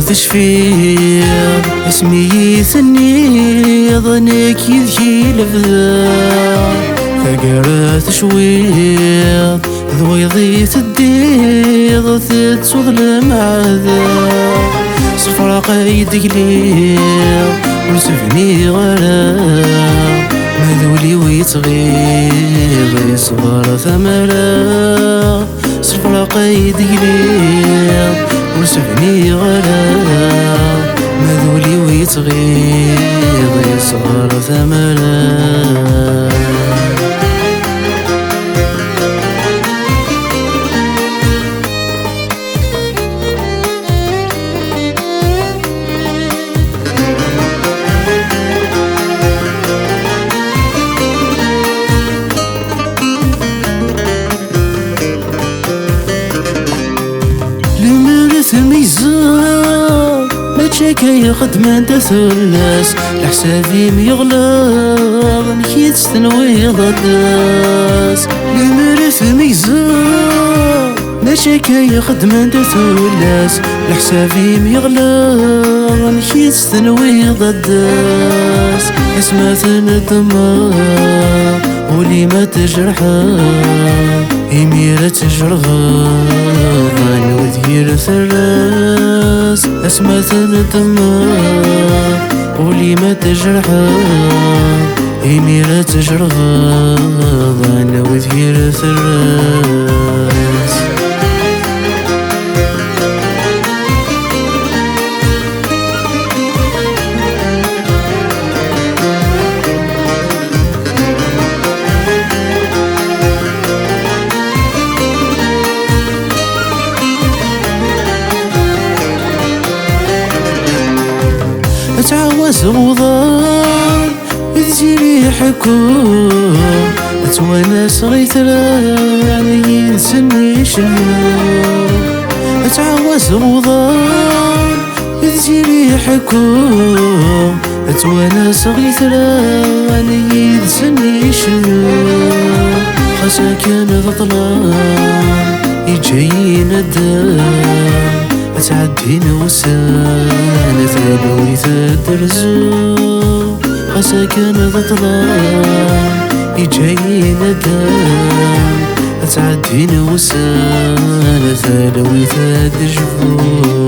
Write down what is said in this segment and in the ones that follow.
تشفير اسمي يثني ظنك يذكي لفذا ثقرات شويض ذويضي تديض تتصوض المعذا صفرا قايد قليل ونسفني غرام مذولي ويتغيظ يصبر ثمرة صفرا قايد قليل ونسفني غرام مذولي ويتغيظ يصبر ثمرة الميزان ما تشاكي خدمة تثلس لحسابي ميغلظ نكيت ستنوي ضداس لمرث الميزان ما تشاكي خدمة تثلس لحسابي ميغلظ نكيت ستنوي ضداس اسمة الدماء ولي ما تجرحها يميرة تجرغا ظن وذير ثراس أسمة الدماء ولي ما تجرحا يميرة تجرغا ظن وذير ثراس أتعوز غضان تزيلي حكوم أتونس غيثرا يعني ينسني شنو أتعوز غضان تزيلي حكوم أتونس غيثرا يعني ينسني شنو خسا كان ظلام يجين الدم أتعدين وسانة ثانوي تدرزو خسا كان ظلام يجين الدم أتعدين وسانة ثانوي تدرجفو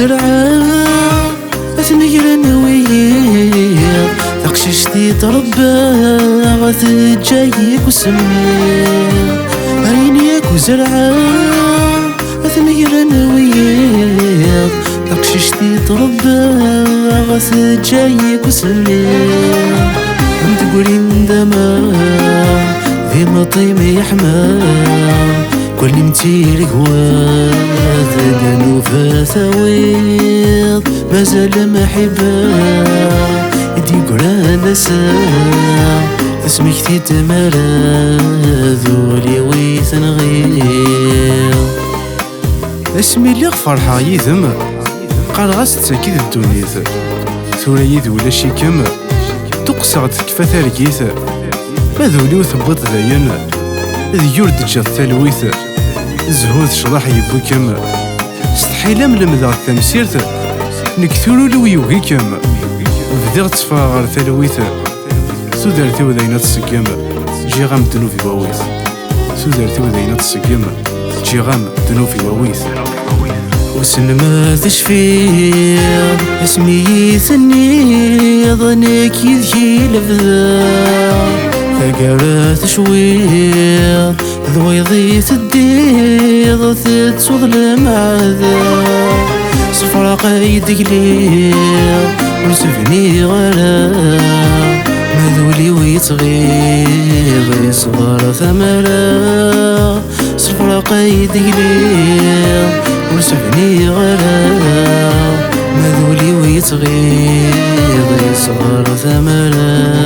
زرعا أثنير نوير تقششتي تربى غث جايك وسمير عينيك وزرعا أثنير نوير تقششتي تربى غث جايك وسمير أنت قولين دما ذي مطيم يحمام كل متير قواد دنوفا ثويض مازال محبا يدي قرانا سام اسمك تتمرا ذولي ويثنغير اسمي اللي فرحة يذم قال غاس تساكي الدنيا ثورا يذ ولا شي كما تقصغت كفا ثاركيث ماذولي وثبط ذاينا ذ يورد جات ثالويث زهوث شضاح يبو كما استحيلا ملمذا التمسيرت نكثرو لو يوغي كما بديغ تفاغر ثالويث سودارتي وذينا تسقيما جي غام دنوفي باويث سودارتي وذينا تسقيما جي غام دنوفي باويث وسن ما تشفير اسمي ثني ظنك يذكي لفذا ثقرات شويض ذويضي تديض تتصوض المعذا صفرا قايد قليل ونسفني غرام مذولي ويتغيظ يصبر ثمرة صفرا قايد قليل ونسفني غرام مذولي ويتغيظ يصبر ثمرة